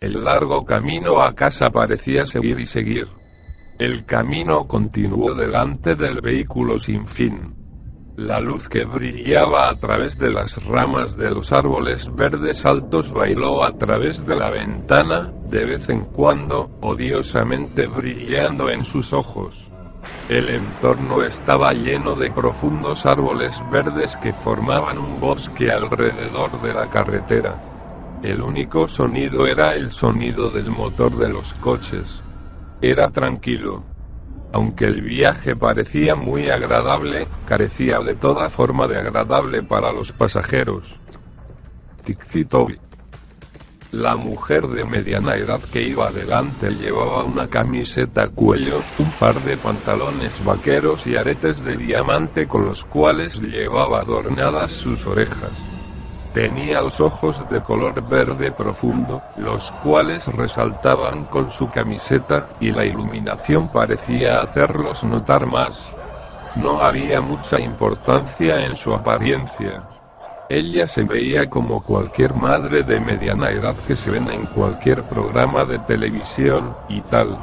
El largo camino a casa parecía seguir y seguir. El camino continuó delante del vehículo sin fin. La luz que brillaba a través de las ramas de los árboles verdes altos bailó a través de la ventana, de vez en cuando, odiosamente brillando en sus ojos. El entorno estaba lleno de profundos árboles verdes que formaban un bosque alrededor de la carretera. El único sonido era el sonido del motor de los coches. Era tranquilo. Aunque el viaje parecía muy agradable, carecía de toda forma de agradable para los pasajeros. Tixi Toby. La mujer de mediana edad que iba adelante llevaba una camiseta a cuello, un par de pantalones vaqueros y aretes de diamante con los cuales llevaba adornadas sus orejas. Tenía los ojos de color verde profundo, los cuales resaltaban con su camiseta, y la iluminación parecía hacerlos notar más. No había mucha importancia en su apariencia. Ella se veía como cualquier madre de mediana edad que se ven en cualquier programa de televisión, y tal.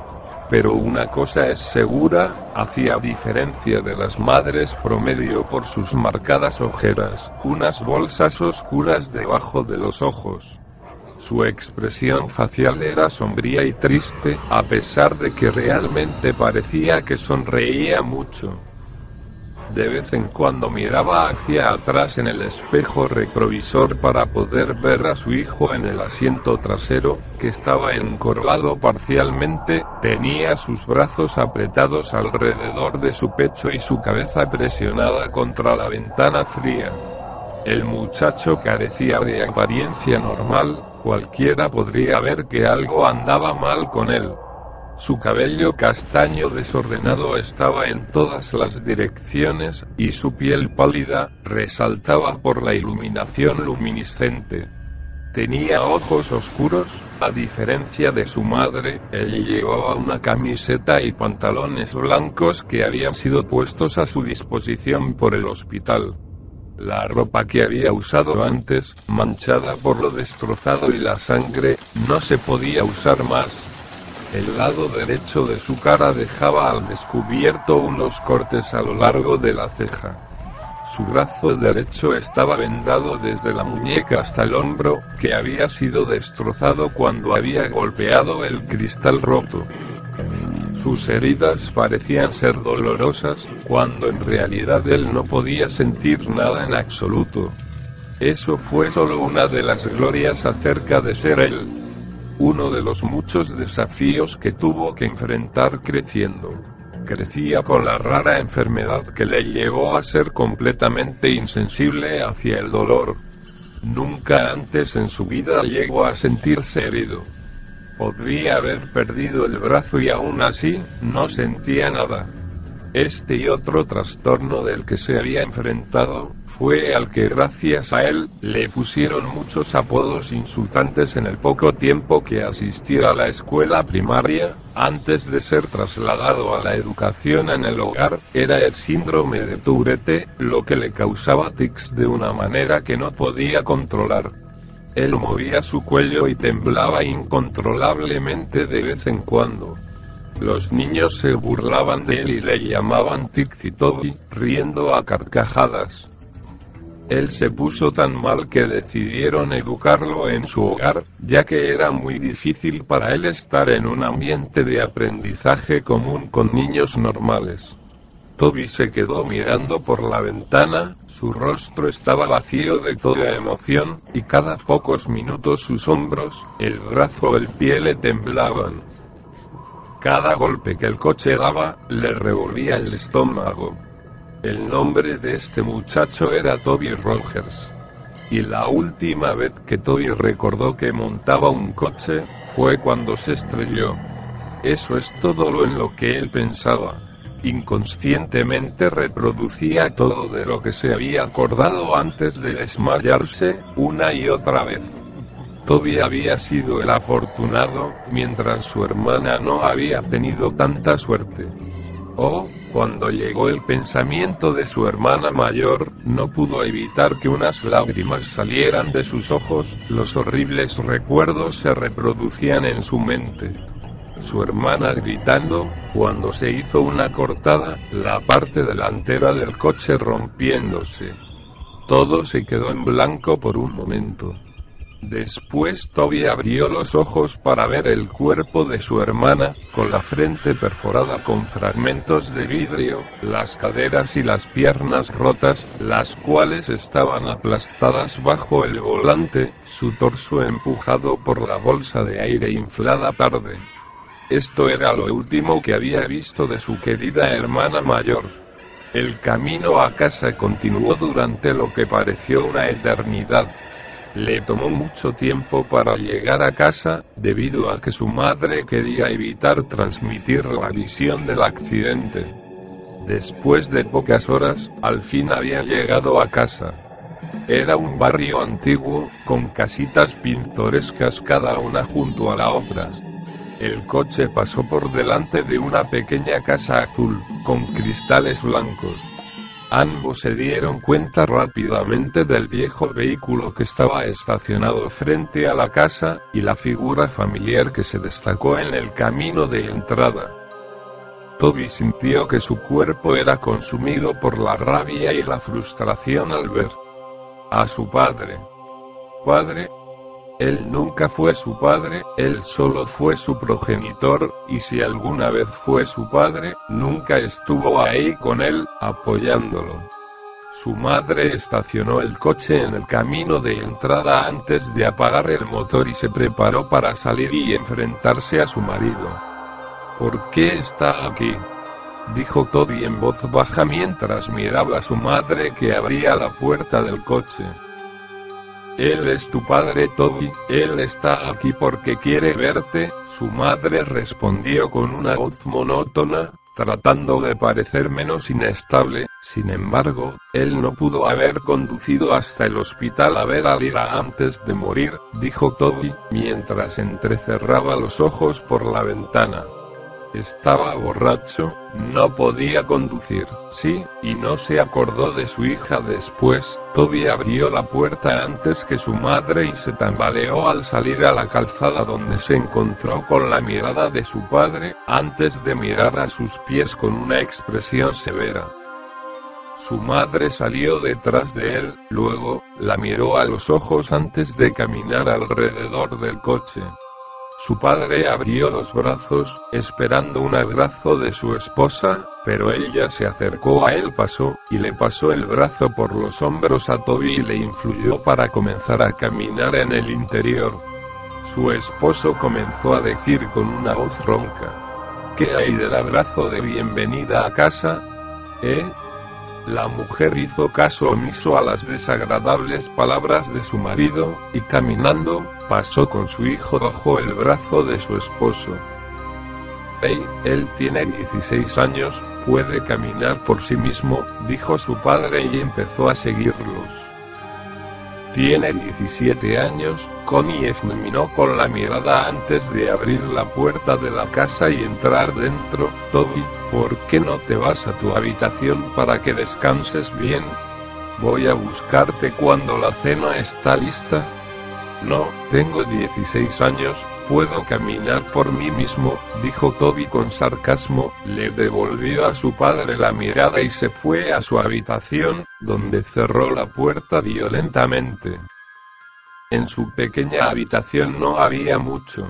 Pero una cosa es segura, hacía diferencia de las madres promedio por sus marcadas ojeras, unas bolsas oscuras debajo de los ojos. Su expresión facial era sombría y triste, a pesar de que realmente parecía que sonreía mucho. De vez en cuando miraba hacia atrás en el espejo retrovisor para poder ver a su hijo en el asiento trasero, que estaba encorvado parcialmente, tenía sus brazos apretados alrededor de su pecho y su cabeza presionada contra la ventana fría. El muchacho carecía de apariencia normal, cualquiera podría ver que algo andaba mal con él. Su cabello castaño desordenado estaba en todas las direcciones, y su piel pálida resaltaba por la iluminación luminiscente. Tenía ojos oscuros, a diferencia de su madre. Él llevaba una camiseta y pantalones blancos que habían sido puestos a su disposición por el hospital. La ropa que había usado antes, manchada por lo destrozado y la sangre, no se podía usar más. El lado derecho de su cara dejaba al descubierto unos cortes a lo largo de la ceja. Su brazo derecho estaba vendado desde la muñeca hasta el hombro, que había sido destrozado cuando había golpeado el cristal roto. Sus heridas parecían ser dolorosas, cuando en realidad él no podía sentir nada en absoluto. Eso fue solo una de las glorias acerca de ser él. Uno de los muchos desafíos que tuvo que enfrentar creciendo. Crecía con la rara enfermedad que le llevó a ser completamente insensible hacia el dolor. Nunca antes en su vida llegó a sentirse herido. Podría haber perdido el brazo y aún así, no sentía nada. Este y otro trastorno del que se había enfrentado, fue al que gracias a él, le pusieron muchos apodos insultantes en el poco tiempo que asistió a la escuela primaria. Antes de ser trasladado a la educación en el hogar, era el síndrome de Tourette, lo que le causaba tics de una manera que no podía controlar. Él movía su cuello y temblaba incontrolablemente de vez en cuando. Los niños se burlaban de él y le llamaban Tixi Toby, riendo a carcajadas. Él se puso tan mal que decidieron educarlo en su hogar, ya que era muy difícil para él estar en un ambiente de aprendizaje común con niños normales. Toby se quedó mirando por la ventana, su rostro estaba vacío de toda emoción, y cada pocos minutos sus hombros, el brazo o el pie le temblaban. Cada golpe que el coche daba, le revolvía el estómago. El nombre de este muchacho era Toby Rogers. Y la última vez que Toby recordó que montaba un coche, fue cuando se estrelló. Eso es todo lo en lo que él pensaba. Inconscientemente reproducía todo de lo que se había acordado antes de desmayarse, una y otra vez. Toby había sido el afortunado, mientras su hermana no había tenido tanta suerte. Cuando llegó el pensamiento de su hermana mayor, no pudo evitar que unas lágrimas salieran de sus ojos. Los horribles recuerdos se reproducían en su mente. Su hermana gritando, cuando se hizo una cortada, la parte delantera del coche rompiéndose. Todo se quedó en blanco por un momento. Después Toby abrió los ojos para ver el cuerpo de su hermana, con la frente perforada con fragmentos de vidrio, las caderas y las piernas rotas, las cuales estaban aplastadas bajo el volante, su torso empujado por la bolsa de aire inflada tarde. Esto era lo último que había visto de su querida hermana mayor. El camino a casa continuó durante lo que pareció una eternidad. Le tomó mucho tiempo para llegar a casa, debido a que su madre quería evitar transmitir la visión del accidente. Después de pocas horas, al fin había llegado a casa. Era un barrio antiguo, con casitas pintorescas cada una junto a la otra. El coche pasó por delante de una pequeña casa azul, con cristales blancos. Ambos se dieron cuenta rápidamente del viejo vehículo que estaba estacionado frente a la casa, y la figura familiar que se destacó en el camino de entrada. Toby sintió que su cuerpo era consumido por la rabia y la frustración al ver a su padre. Padre. Él nunca fue su padre, él solo fue su progenitor, y si alguna vez fue su padre, nunca estuvo ahí con él, apoyándolo. Su madre estacionó el coche en el camino de entrada antes de apagar el motor y se preparó para salir y enfrentarse a su marido. ¿Por qué está aquí?, dijo Toby en voz baja mientras miraba a su madre que abría la puerta del coche. Él es tu padre, Toby, él está aquí porque quiere verte, su madre respondió con una voz monótona, tratando de parecer menos inestable. Sin embargo, él no pudo haber conducido hasta el hospital a ver a Lyra antes de morir, dijo Toby, mientras entrecerraba los ojos por la ventana. Estaba borracho, no podía conducir, sí, y no se acordó de su hija después. Toby abrió la puerta antes que su madre y se tambaleó al salir a la calzada donde se encontró con la mirada de su padre, antes de mirar a sus pies con una expresión severa. Su madre salió detrás de él, luego, la miró a los ojos antes de caminar alrededor del coche. Su padre abrió los brazos, esperando un abrazo de su esposa, pero ella se acercó a él, y le pasó el brazo por los hombros a Toby y le influyó para comenzar a caminar en el interior. Su esposo comenzó a decir con una voz ronca: ¿Qué hay del abrazo de bienvenida a casa? La mujer hizo caso omiso a las desagradables palabras de su marido, y caminando, pasó con su hijo bajo el brazo de su esposo. Él tiene 16 años, puede caminar por sí mismo, dijo su padre y empezó a seguirlos. Tiene 17 años, Connie fulminó con la mirada antes de abrir la puerta de la casa y entrar dentro. Toby, ¿por qué no te vas a tu habitación para que descanses bien? Voy a buscarte cuando la cena está lista. No, tengo 16 años, puedo caminar por mí mismo, dijo Toby con sarcasmo. Le devolvió a su padre la mirada y se fue a su habitación, donde cerró la puerta violentamente. En su pequeña habitación no había mucho.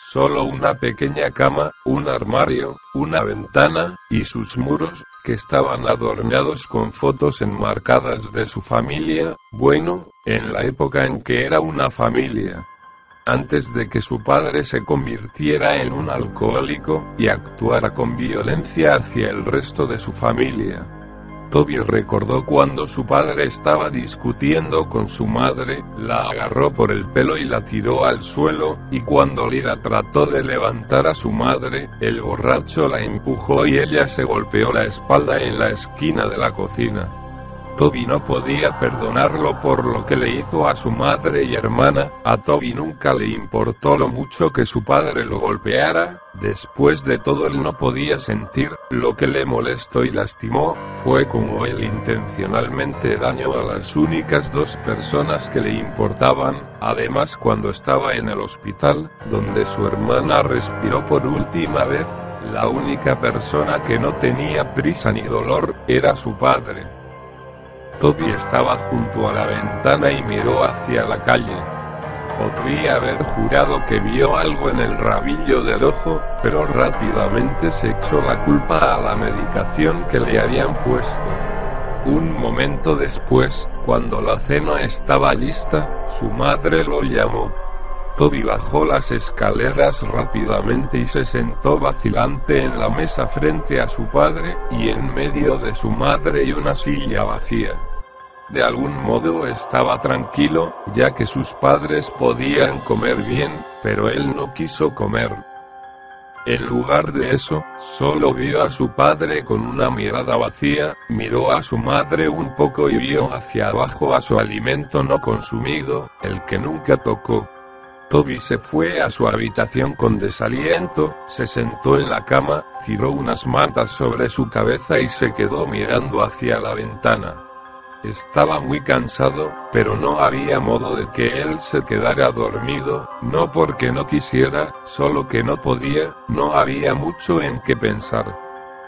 Solo una pequeña cama, un armario, una ventana, y sus muros, que estaban adornados con fotos enmarcadas de su familia, bueno, en la época en que era una familia. Antes de que su padre se convirtiera en un alcohólico, y actuara con violencia hacia el resto de su familia. Toby recordó cuando su padre estaba discutiendo con su madre, la agarró por el pelo y la tiró al suelo, y cuando Lyra trató de levantar a su madre, el borracho la empujó y ella se golpeó la espalda en la esquina de la cocina. Toby no podía perdonarlo por lo que le hizo a su madre y hermana. A Toby nunca le importó lo mucho que su padre lo golpeara. Después de todo, él no podía sentir. Lo que le molestó y lastimó fue como él intencionalmente dañó a las únicas dos personas que le importaban. Además, cuando estaba en el hospital, donde su hermana respiró por última vez, la única persona que no tenía prisa ni dolor era su padre. Toby estaba junto a la ventana y miró hacia la calle. Podría haber jurado que vio algo en el rabillo del ojo, pero rápidamente se echó la culpa a la medicación que le habían puesto. Un momento después, cuando la cena estaba lista, su madre lo llamó. Toby bajó las escaleras rápidamente y se sentó vacilante en la mesa frente a su padre, y en medio de su madre y una silla vacía. De algún modo estaba tranquilo, ya que sus padres podían comer bien, pero él no quiso comer. En lugar de eso, solo vio a su padre con una mirada vacía, miró a su madre un poco y vio hacia abajo a su alimento no consumido, el que nunca tocó. Toby se fue a su habitación con desaliento, se sentó en la cama, tiró unas mantas sobre su cabeza y se quedó mirando hacia la ventana. Estaba muy cansado, pero no había modo de que él se quedara dormido, no porque no quisiera, solo que no podía, no había mucho en qué pensar.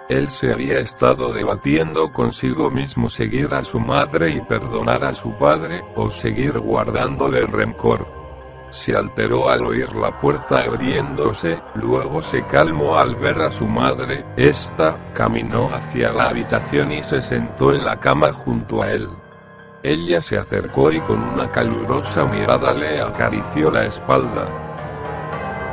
Él se había estado debatiendo consigo mismo seguir a su madre y perdonar a su padre, o seguir guardándole rencor. Se alteró al oír la puerta abriéndose, luego se calmó al ver a su madre. Esta caminó hacia la habitación y se sentó en la cama junto a él. Ella se acercó y con una calurosa mirada le acarició la espalda.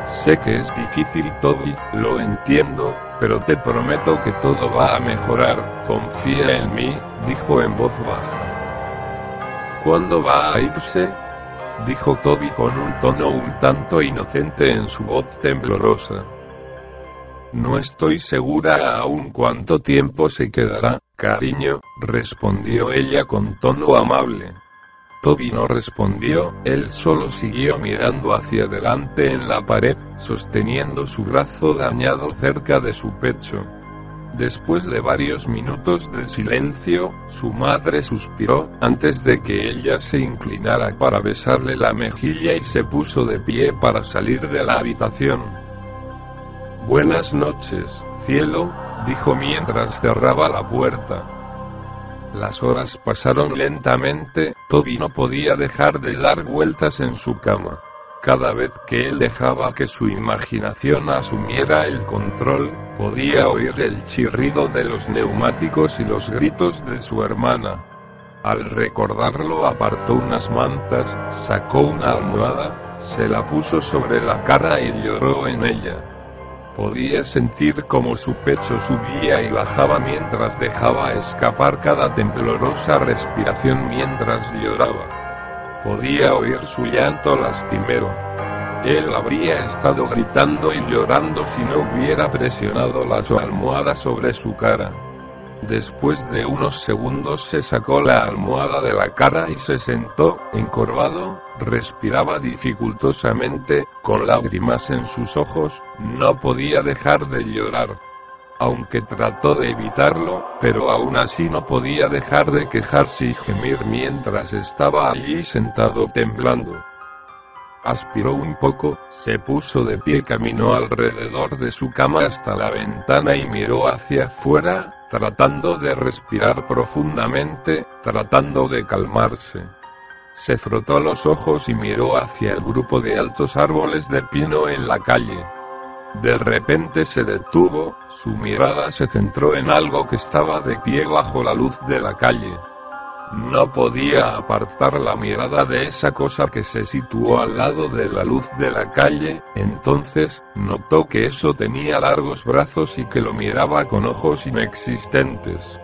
Sé que es difícil, Toby, lo entiendo, pero te prometo que todo va a mejorar, confía en mí, dijo en voz baja. ¿Cuándo va a irse?, dijo Toby con un tono un tanto inocente en su voz temblorosa. No estoy segura aún cuánto tiempo se quedará, cariño, respondió ella con tono amable. Toby no respondió, él solo siguió mirando hacia adelante en la pared, sosteniendo su brazo dañado cerca de su pecho. Después de varios minutos de silencio, su madre suspiró, antes de que ella se inclinara para besarle la mejilla y se puso de pie para salir de la habitación. Buenas noches, cielo, dijo mientras cerraba la puerta. Las horas pasaron lentamente, Toby no podía dejar de dar vueltas en su cama. Cada vez que él dejaba que su imaginación asumiera el control, podía oír el chirrido de los neumáticos y los gritos de su hermana. Al recordarlo, apartó unas mantas, sacó una almohada, se la puso sobre la cara y lloró en ella. Podía sentir cómo su pecho subía y bajaba mientras dejaba escapar cada temblorosa respiración mientras lloraba. Podía oír su llanto lastimero. Él habría estado gritando y llorando si no hubiera presionado la almohada sobre su cara. Después de unos segundos se sacó la almohada de la cara y se sentó, encorvado, respiraba dificultosamente, con lágrimas en sus ojos, no podía dejar de llorar. Aunque trató de evitarlo, pero aún así no podía dejar de quejarse y gemir mientras estaba allí sentado temblando. Aspiró un poco, se puso de pie, caminó alrededor de su cama hasta la ventana y miró hacia afuera, tratando de respirar profundamente, tratando de calmarse. Se frotó los ojos y miró hacia el grupo de altos árboles de pino en la calle. De repente se detuvo, su mirada se centró en algo que estaba de pie bajo la luz de la calle. No podía apartar la mirada de esa cosa que se situó al lado de la luz de la calle. Entonces, notó que eso tenía largos brazos y que lo miraba con ojos inexistentes.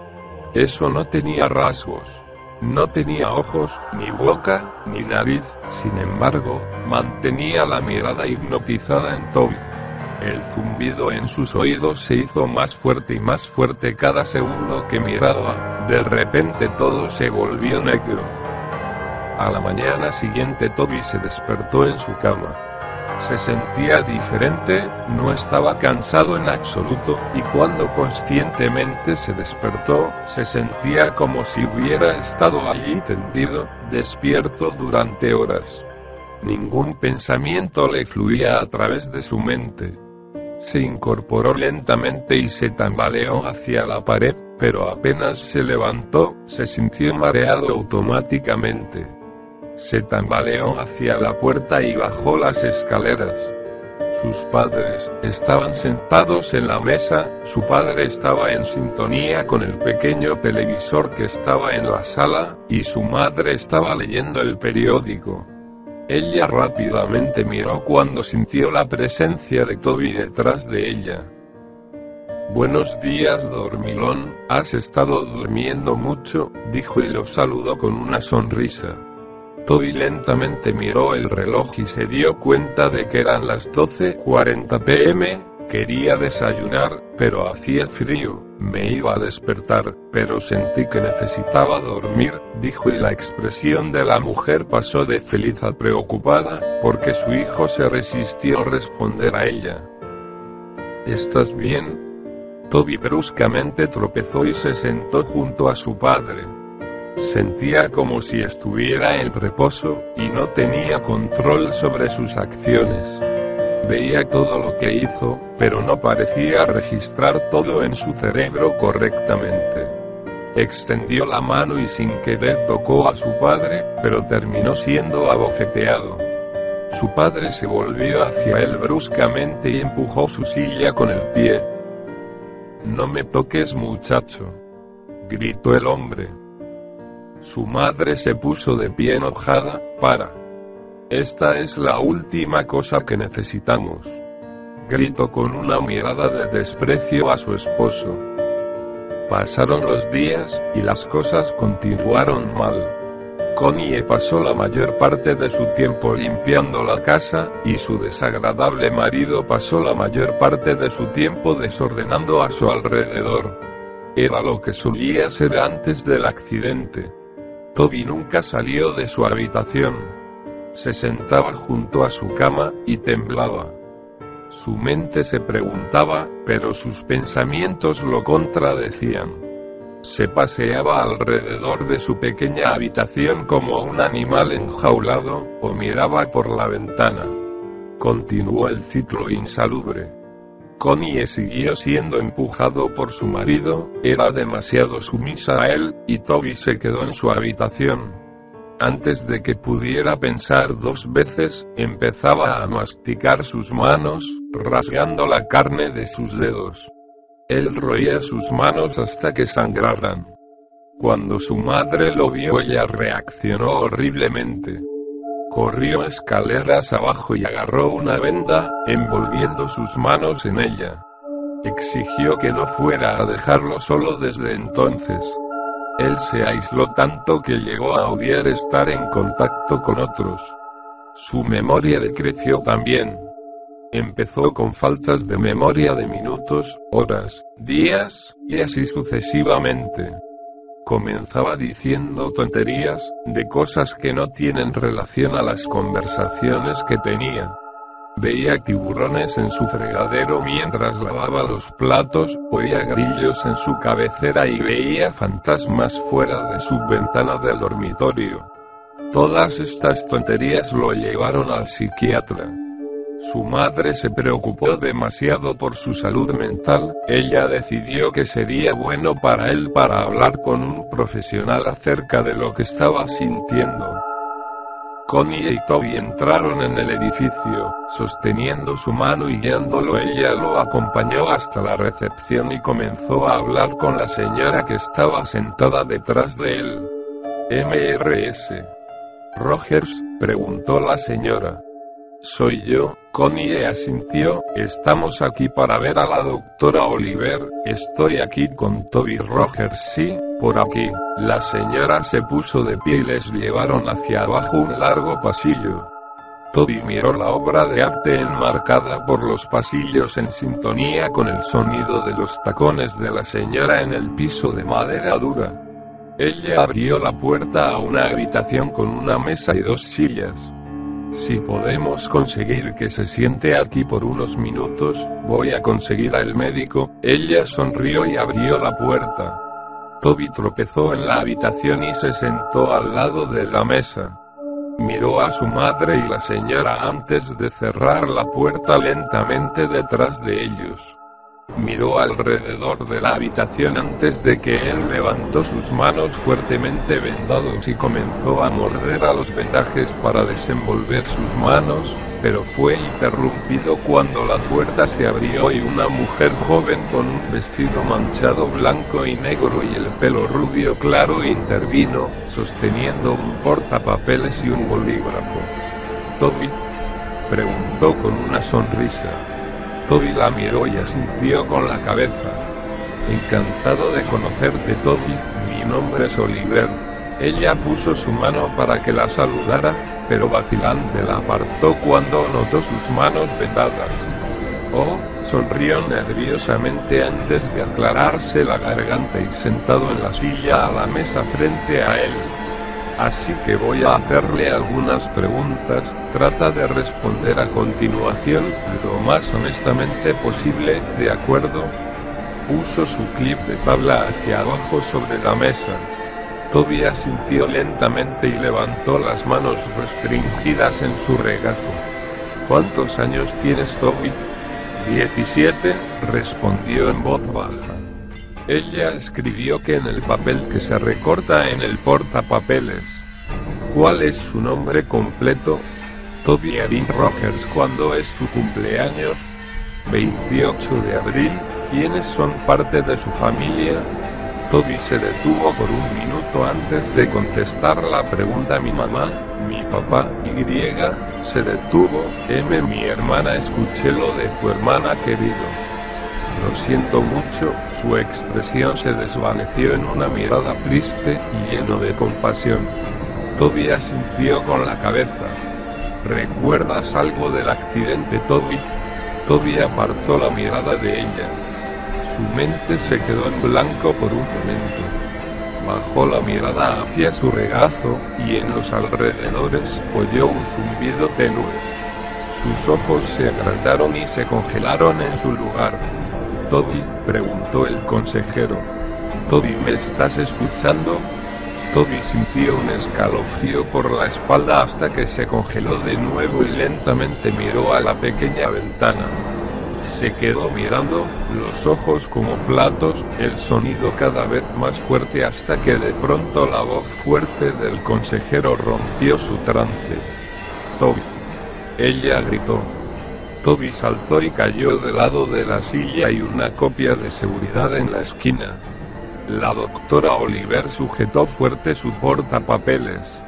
Eso no tenía rasgos. No tenía ojos, ni boca, ni nariz, sin embargo, mantenía la mirada hipnotizada en Toby. El zumbido en sus oídos se hizo más fuerte y más fuerte cada segundo que miraba. De repente todo se volvió negro. A la mañana siguiente Toby se despertó en su cama. Se sentía diferente, no estaba cansado en absoluto, y cuando conscientemente se despertó, se sentía como si hubiera estado allí tendido, despierto durante horas. Ningún pensamiento le fluía a través de su mente. Se incorporó lentamente y se tambaleó hacia la pared, pero apenas se levantó, se sintió mareado automáticamente. Se tambaleó hacia la puerta y bajó las escaleras. Sus padres estaban sentados en la mesa, su padre estaba en sintonía con el pequeño televisor que estaba en la sala, y su madre estaba leyendo el periódico. Ella rápidamente miró cuando sintió la presencia de Toby detrás de ella. «Buenos días, dormilón, ¿has estado durmiendo mucho?», dijo y lo saludó con una sonrisa. Toby lentamente miró el reloj y se dio cuenta de que eran las 12:40 p.m., quería desayunar, pero hacía frío, me iba a despertar, pero sentí que necesitaba dormir, dijo y la expresión de la mujer pasó de feliz a preocupada, porque su hijo se resistió a responder a ella. ¿Estás bien? Toby bruscamente tropezó y se sentó junto a su padre. Sentía como si estuviera en reposo, y no tenía control sobre sus acciones. Veía todo lo que hizo, pero no parecía registrar todo en su cerebro correctamente. Extendió la mano y sin querer tocó a su padre, pero terminó siendo abofeteado. Su padre se volvió hacia él bruscamente y empujó su silla con el pie. «No me toques, muchacho», gritó el hombre. Su madre se puso de pie enojada. «Para. Esta es la última cosa que necesitamos», gritó con una mirada de desprecio a su esposo. Pasaron los días, y las cosas continuaron mal. Connie pasó la mayor parte de su tiempo limpiando la casa, y su desagradable marido pasó la mayor parte de su tiempo desordenando a su alrededor. Era lo que solía ser antes del accidente. Toby nunca salió de su habitación. Se sentaba junto a su cama, y temblaba. Su mente se preguntaba, pero sus pensamientos lo contradecían. Se paseaba alrededor de su pequeña habitación como un animal enjaulado, o miraba por la ventana. Continuó el ciclo insalubre. Connie siguió siendo empujado por su marido, era demasiado sumisa a él, y Toby se quedó en su habitación. Antes de que pudiera pensar dos veces, empezaba a masticar sus manos, rasgando la carne de sus dedos. Él roía sus manos hasta que sangraran. Cuando su madre lo vio, ella reaccionó horriblemente. Corrió escaleras abajo y agarró una venda, envolviendo sus manos en ella. Exigió que no fuera a dejarlo solo desde entonces. Él se aisló tanto que llegó a odiar estar en contacto con otros. Su memoria decreció también. Empezó con faltas de memoria de minutos, horas, días, y así sucesivamente. Comenzaba diciendo tonterías, de cosas que no tienen relación a las conversaciones que tenía. Veía tiburones en su fregadero mientras lavaba los platos, oía grillos en su cabecera y veía fantasmas fuera de su ventana del dormitorio. Todas estas tonterías lo llevaron al psiquiatra. Su madre se preocupó demasiado por su salud mental, ella decidió que sería bueno para él para hablar con un profesional acerca de lo que estaba sintiendo. Connie y Toby entraron en el edificio, sosteniendo su mano y guiándolo. Ella lo acompañó hasta la recepción y comenzó a hablar con la señora que estaba sentada detrás de él. «¿Mrs. Rogers?», preguntó la señora. «Soy yo», Connie asintió. «Estamos aquí para ver a la doctora Oliver. Estoy aquí con Toby Rogers». «Sí, por aquí». La señora se puso de pie y les llevaron hacia abajo un largo pasillo. Toby miró la obra de arte enmarcada por los pasillos en sintonía con el sonido de los tacones de la señora en el piso de madera dura. Ella abrió la puerta a una habitación con una mesa y 2 sillas. Si podemos conseguir que se siente aquí por unos minutos, voy a conseguir al médico. Ella sonrió y abrió la puerta. Toby tropezó en la habitación y se sentó al lado de la mesa. Miró a su madre y la señora antes de cerrar la puerta lentamente detrás de ellos. Miró alrededor de la habitación antes de que él levantó sus manos fuertemente vendados y comenzó a morder a los vendajes para desenvolver sus manos, pero fue interrumpido cuando la puerta se abrió y una mujer joven con un vestido manchado blanco y negro y el pelo rubio claro intervino, sosteniendo un portapapeles y un bolígrafo. «¿Toby?», preguntó con una sonrisa. Toby la miró y asintió con la cabeza. «Encantado de conocerte, Toby, mi nombre es Oliver». Ella puso su mano para que la saludara, pero vacilante la apartó cuando notó sus manos vendadas. «Oh», sonrió nerviosamente antes de aclararse la garganta y sentado en la silla a la mesa frente a él. «Así que voy a hacerle algunas preguntas, trata de responder a continuación, lo más honestamente posible, ¿de acuerdo?». Puso su clip de tabla hacia abajo sobre la mesa. Toby asintió lentamente y levantó las manos restringidas en su regazo. «¿Cuántos años tienes, Toby?». «17», respondió en voz baja. Ella escribió que en el papel que se recorta en el portapapeles. «¿Cuál es su nombre completo?». «Toby Erin Rogers». «¿Cuándo es tu cumpleaños?». «28 de abril». «¿Quiénes son parte de su familia?». Toby se detuvo por un minuto antes de contestar la pregunta. «Mi mamá, mi papá». «Y». Se detuvo. «M. mi hermana». «Escuché lo de tu hermana, querido». «Lo siento mucho». Su expresión se desvaneció en una mirada triste y lleno de compasión. Toby asintió con la cabeza. «¿Recuerdas algo del accidente, Toby?». Toby apartó la mirada de ella. Su mente se quedó en blanco por un momento. Bajó la mirada hacia su regazo, y en los alrededores oyó un zumbido tenue. Sus ojos se agrandaron y se congelaron en su lugar. «Toby», preguntó el consejero. «Toby, ¿me estás escuchando?». Toby sintió un escalofrío por la espalda hasta que se congeló de nuevo y lentamente miró a la pequeña ventana. Se quedó mirando, los ojos como platos, el sonido cada vez más fuerte hasta que de pronto la voz fuerte del consejero rompió su trance. «Toby». Ella gritó. Toby saltó y cayó del lado de la silla y una copia de seguridad en la esquina. La doctora Oliver sujetó fuerte su portapapeles.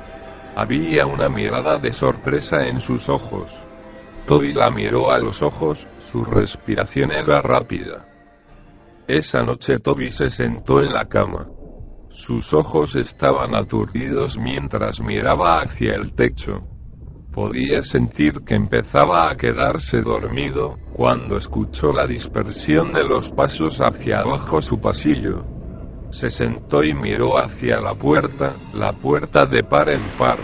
Había una mirada de sorpresa en sus ojos. Toby la miró a los ojos, su respiración era rápida. Esa noche Toby se sentó en la cama. Sus ojos estaban aturdidos mientras miraba hacia el techo. Podía sentir que empezaba a quedarse dormido, cuando escuchó la dispersión de los pasos hacia abajo su pasillo. Se sentó y miró hacia la puerta de par en par.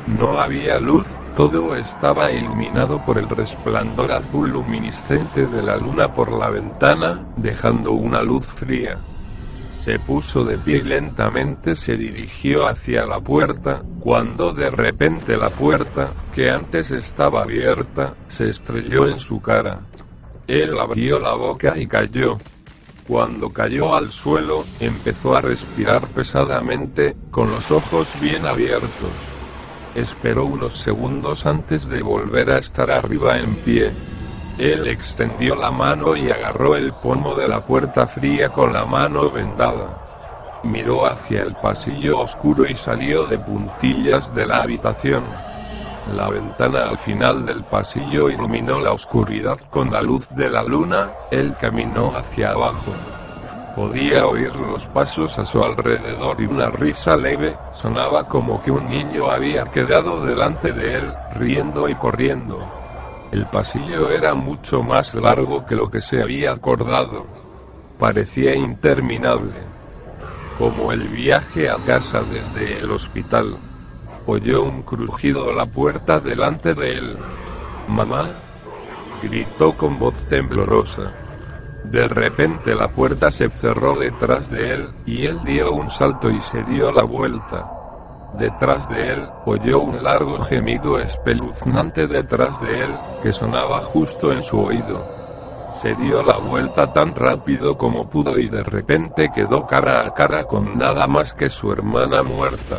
No había luz, todo estaba iluminado por el resplandor azul luminiscente de la luna por la ventana, dejando una luz fría. Se puso de pie y lentamente se dirigió hacia la puerta, cuando de repente la puerta, que antes estaba abierta, se estrelló en su cara. Él abrió la boca y cayó. Cuando cayó al suelo, empezó a respirar pesadamente, con los ojos bien abiertos. Esperó unos segundos antes de volver a estar arriba en pie. Él extendió la mano y agarró el pomo de la puerta fría con la mano vendada. Miró hacia el pasillo oscuro y salió de puntillas de la habitación. La ventana al final del pasillo iluminó la oscuridad con la luz de la luna. Él caminó hacia abajo. Podía oír los pasos a su alrededor y una risa leve, sonaba como que un niño había quedado delante de él, riendo y corriendo. El pasillo era mucho más largo que lo que se había acordado. Parecía interminable. Como el viaje a casa desde el hospital. Oyó un crujido a la puerta delante de él. «¡Mamá!», gritó con voz temblorosa. De repente la puerta se cerró detrás de él, y él dio un salto y se dio la vuelta. Detrás de él, oyó un largo gemido espeluznante detrás de él, que sonaba justo en su oído. Se dio la vuelta tan rápido como pudo y de repente quedó cara a cara con nada más que su hermana muerta.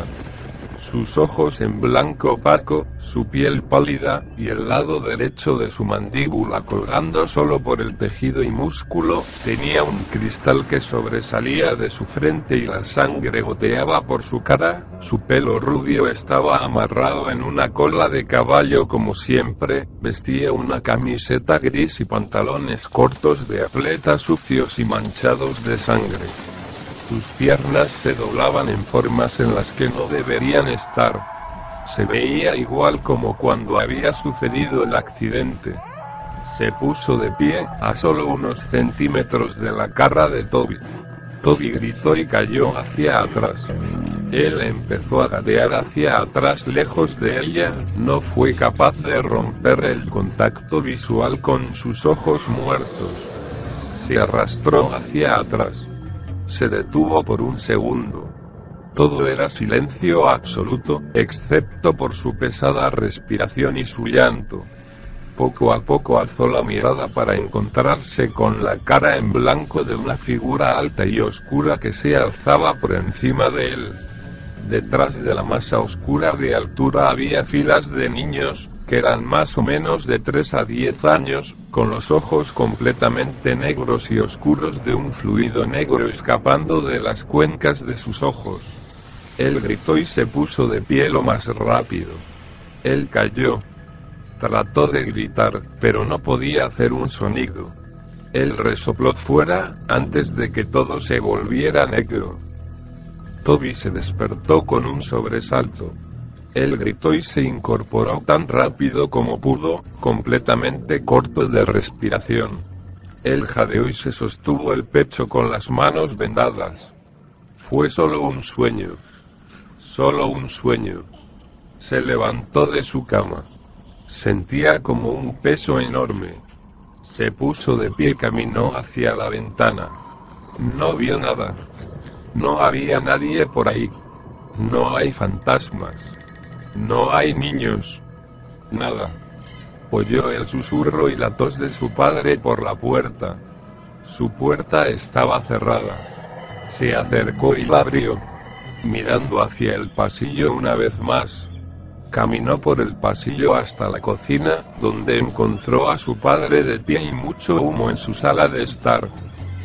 Sus ojos en blanco opaco, su piel pálida, y el lado derecho de su mandíbula colgando solo por el tejido y músculo, tenía un cristal que sobresalía de su frente y la sangre goteaba por su cara, su pelo rubio estaba amarrado en una cola de caballo como siempre, vestía una camiseta gris y pantalones cortos de atleta sucios y manchados de sangre. Sus piernas se doblaban en formas en las que no deberían estar. Se veía igual como cuando había sucedido el accidente. Se puso de pie, a solo unos centímetros de la cara de Toby. Toby gritó y cayó hacia atrás. Él empezó a gatear hacia atrás lejos de ella, no fue capaz de romper el contacto visual con sus ojos muertos. Se arrastró hacia atrás. Se detuvo por un segundo. Todo era silencio absoluto, excepto por su pesada respiración y su llanto. Poco a poco alzó la mirada para encontrarse con la cara en blanco de una figura alta y oscura que se alzaba por encima de él. Detrás de la masa oscura de altura había filas de niños, que eran más o menos de 3 a 10 años, con los ojos completamente negros y oscuros de un fluido negro escapando de las cuencas de sus ojos. Él gritó y se puso de pie lo más rápido. Él cayó. Trató de gritar, pero no podía hacer un sonido. Él resopló fuera, antes de que todo se volviera negro. Toby se despertó con un sobresalto. Él gritó y se incorporó tan rápido como pudo, completamente corto de respiración. Él jadeó y se sostuvo el pecho con las manos vendadas. Fue solo un sueño. Solo un sueño. Se levantó de su cama. Sentía como un peso enorme. Se puso de pie y caminó hacia la ventana. No vio nada. No había nadie por ahí. No hay fantasmas. No hay niños. Nada. Oyó el susurro y la tos de su padre por la puerta. Su puerta estaba cerrada. Se acercó y la abrió. Mirando hacia el pasillo una vez más. Caminó por el pasillo hasta la cocina, donde encontró a su padre de pie y mucho humo en su sala de estar.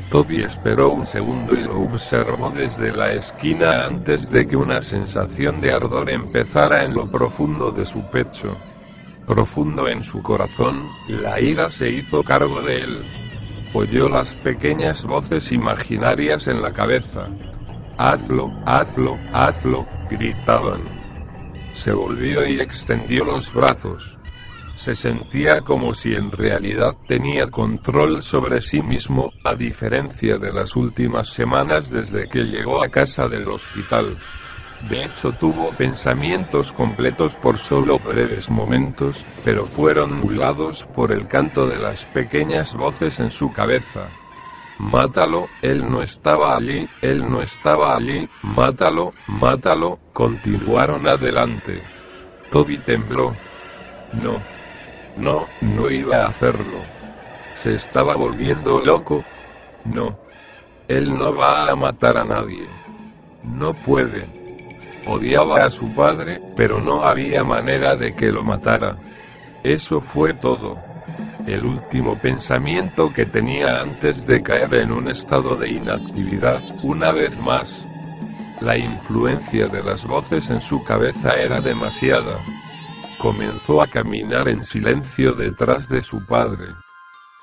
Toby esperó un segundo y lo observó desde la esquina antes de que una sensación de ardor empezara en lo profundo de su pecho. Profundo en su corazón, la ira se hizo cargo de él. Oyó las pequeñas voces imaginarias en la cabeza. «Hazlo, hazlo, hazlo», gritaban. Se volvió y extendió los brazos. Se sentía como si en realidad tenía control sobre sí mismo, a diferencia de las últimas semanas desde que llegó a casa del hospital. De hecho tuvo pensamientos completos por solo breves momentos, pero fueron nublados por el canto de las pequeñas voces en su cabeza. «Mátalo, él no estaba allí, él no estaba allí, mátalo, mátalo», continuaron adelante. Toby tembló. No iba a hacerlo. Se estaba volviendo loco. No. Él no va a matar a nadie. No puede. Odiaba a su padre, pero no había manera de que lo matara. Eso fue todo. El último pensamiento que tenía antes de caer en un estado de inactividad, una vez más. La influencia de las voces en su cabeza era demasiada. Comenzó a caminar en silencio detrás de su padre.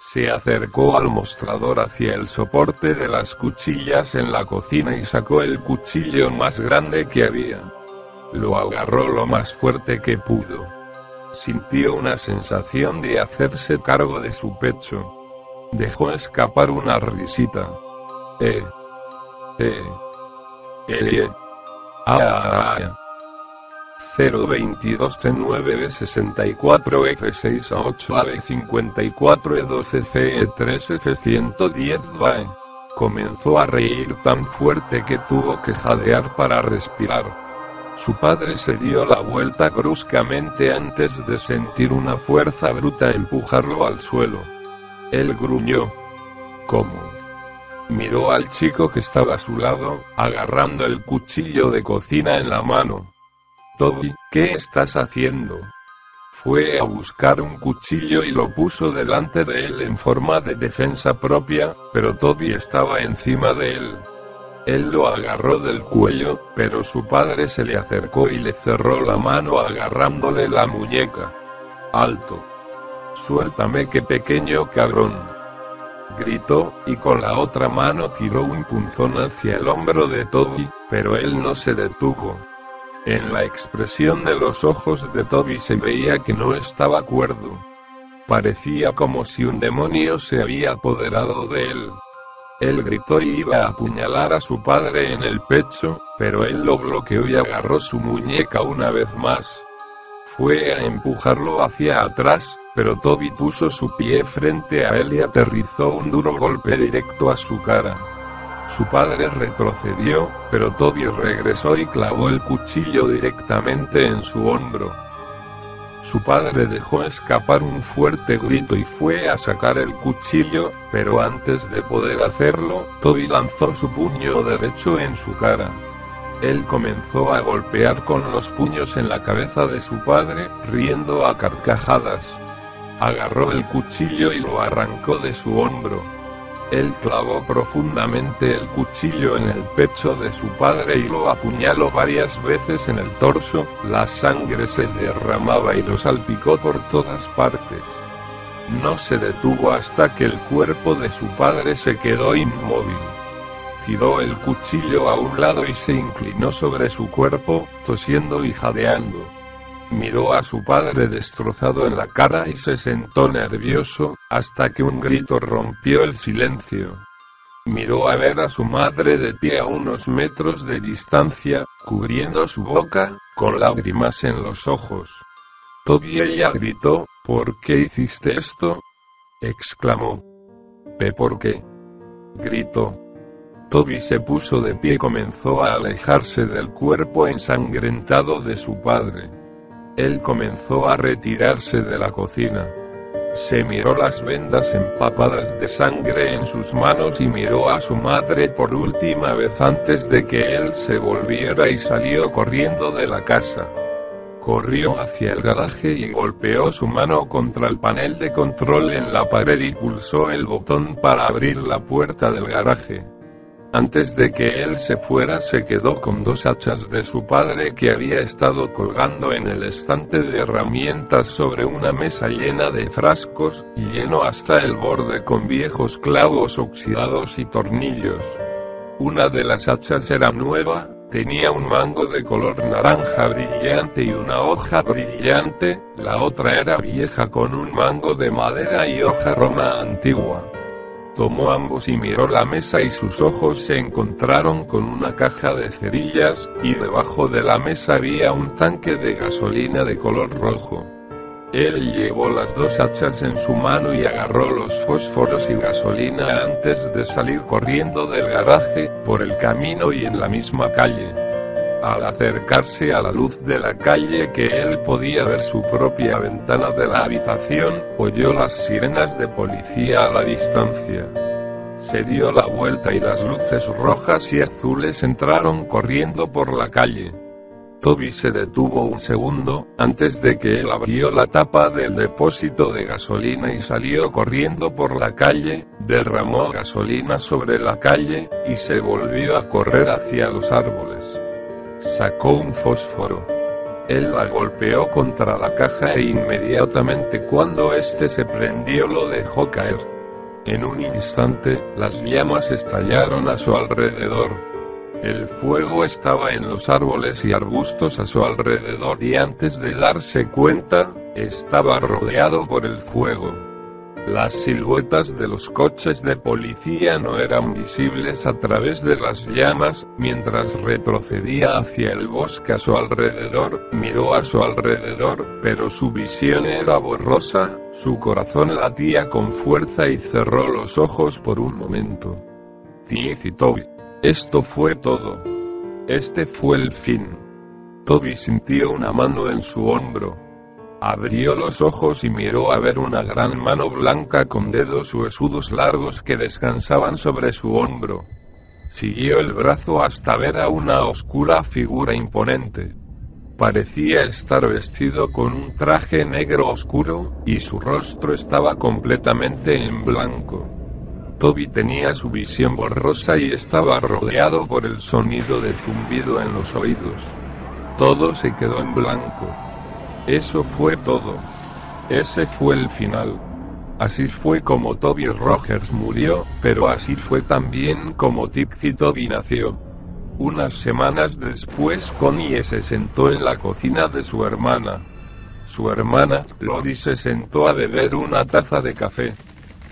Se acercó al mostrador hacia el soporte de las cuchillas en la cocina y sacó el cuchillo más grande que había. Lo agarró lo más fuerte que pudo. Sintió una sensación de hacerse cargo de su pecho. Dejó escapar una risita. Ah. 022 C9B64 F6A8 AB54 E12 CE3 F110 BAE. Comenzó a reír tan fuerte que tuvo que jadear para respirar. Su padre se dio la vuelta bruscamente antes de sentir una fuerza bruta empujarlo al suelo. Él gruñó. ¿Cómo? Miró al chico que estaba a su lado, agarrando el cuchillo de cocina en la mano. Toby, ¿qué estás haciendo? Fue a buscar un cuchillo y lo puso delante de él en forma de defensa propia, pero Toby estaba encima de él. Él lo agarró del cuello, pero su padre se le acercó y le cerró la mano agarrándole la muñeca. ¡Alto! ¡Suéltame, qué pequeño cabrón! Gritó, y con la otra mano tiró un punzón hacia el hombro de Toby, pero él no se detuvo. En la expresión de los ojos de Toby se veía que no estaba cuerdo. Parecía como si un demonio se había apoderado de él. Él gritó y iba a apuñalar a su padre en el pecho, pero él lo bloqueó y agarró su muñeca una vez más. Fue a empujarlo hacia atrás, pero Toby puso su pie frente a él y aterrizó un duro golpe directo a su cara. Su padre retrocedió, pero Toby regresó y clavó el cuchillo directamente en su hombro. Su padre dejó escapar un fuerte grito y fue a sacar el cuchillo, pero antes de poder hacerlo, Toby lanzó su puño derecho en su cara. Él comenzó a golpear con los puños en la cabeza de su padre, riendo a carcajadas. Agarró el cuchillo y lo arrancó de su hombro. Él clavó profundamente el cuchillo en el pecho de su padre y lo apuñaló varias veces en el torso. La sangre se derramaba y lo salpicó por todas partes. No se detuvo hasta que el cuerpo de su padre se quedó inmóvil. Tiró el cuchillo a un lado y se inclinó sobre su cuerpo, tosiendo y jadeando. Miró a su padre destrozado en la cara y se sentó nervioso, hasta que un grito rompió el silencio. Miró a ver a su madre de pie a unos metros de distancia, cubriendo su boca, con lágrimas en los ojos. Toby, ella gritó, ¿por qué hiciste esto? Exclamó. ¿Por qué? Gritó. Toby se puso de pie y comenzó a alejarse del cuerpo ensangrentado de su padre. Él comenzó a retirarse de la cocina. Se miró las vendas empapadas de sangre en sus manos y miró a su madre por última vez antes de que él se volviera y salió corriendo de la casa. Corrió hacia el garaje y golpeó su mano contra el panel de control en la pared y pulsó el botón para abrir la puerta del garaje. Antes de que él se fuera, se quedó con dos hachas de su padre que había estado colgando en el estante de herramientas sobre una mesa llena de frascos, lleno hasta el borde con viejos clavos oxidados y tornillos. Una de las hachas era nueva, tenía un mango de color naranja brillante y una hoja brillante, la otra era vieja con un mango de madera y hoja roma antigua. Tomó ambos y miró la mesa y sus ojos se encontraron con una caja de cerillas, y debajo de la mesa había un tanque de gasolina de color rojo. Él llevó las dos hachas en su mano y agarró los fósforos y gasolina antes de salir corriendo del garaje, por el camino y en la misma calle. Al acercarse a la luz de la calle que él podía ver su propia ventana de la habitación, oyó las sirenas de policía a la distancia. Se dio la vuelta y las luces rojas y azules entraron corriendo por la calle. Toby se detuvo un segundo, antes de que él abrió la tapa del depósito de gasolina y salió corriendo por la calle, derramó gasolina sobre la calle, y se volvió a correr hacia los árboles. Sacó un fósforo. Él la golpeó contra la caja e inmediatamente cuando este se prendió lo dejó caer. En un instante, las llamas estallaron a su alrededor. El fuego estaba en los árboles y arbustos a su alrededor y antes de darse cuenta, estaba rodeado por el fuego. Las siluetas de los coches de policía no eran visibles a través de las llamas. Mientras retrocedía hacia el bosque a su alrededor, miró a su alrededor, pero su visión era borrosa, su corazón latía con fuerza y cerró los ojos por un momento. Tiff y Toby. Esto fue todo. Este fue el fin. Toby sintió una mano en su hombro. Abrió los ojos y miró a ver una gran mano blanca con dedos huesudos largos que descansaban sobre su hombro. Siguió el brazo hasta ver a una oscura figura imponente. Parecía estar vestido con un traje negro oscuro, y su rostro estaba completamente en blanco. Toby tenía su visión borrosa y estaba rodeado por el sonido de zumbido en los oídos. Todo se quedó en blanco. Eso fue todo. Ese fue el final. Así fue como Toby Rogers murió, pero así fue también como Tipsy Toby nació. Unas semanas después Connie se sentó en la cocina de su hermana. Su hermana, Lori, se sentó a beber una taza de café.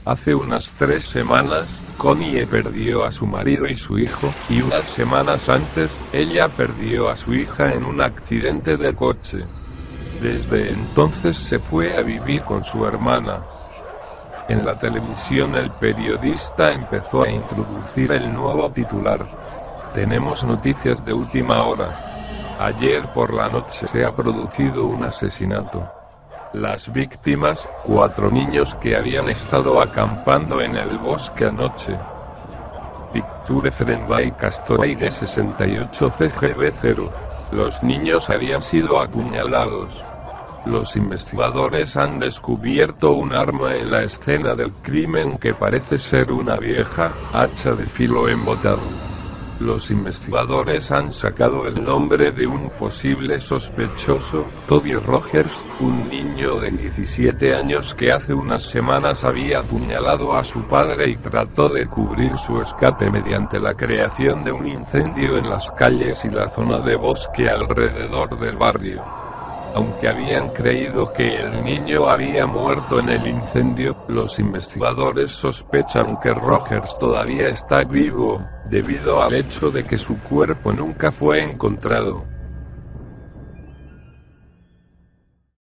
Hace unas 3 semanas, Connie perdió a su marido y su hijo, y unas semanas antes, ella perdió a su hija en un accidente de coche. Desde entonces se fue a vivir con su hermana. En la televisión el periodista empezó a introducir el nuevo titular. Tenemos noticias de última hora. Ayer por la noche se ha producido un asesinato. Las víctimas, 4 niños que habían estado acampando en el bosque anoche. Picture Frenby Castoray de 68 CGB 0. Los niños habían sido apuñalados. Los investigadores han descubierto un arma en la escena del crimen que parece ser una vieja hacha de filo embotado. Los investigadores han sacado el nombre de un posible sospechoso, Toby Rogers, un niño de 17 años que hace unas semanas había apuñalado a su padre y trató de cubrir su escape mediante la creación de un incendio en las calles y la zona de bosque alrededor del barrio. Aunque habían creído que el niño había muerto en el incendio, los investigadores sospechan que Rogers todavía está vivo, debido al hecho de que su cuerpo nunca fue encontrado.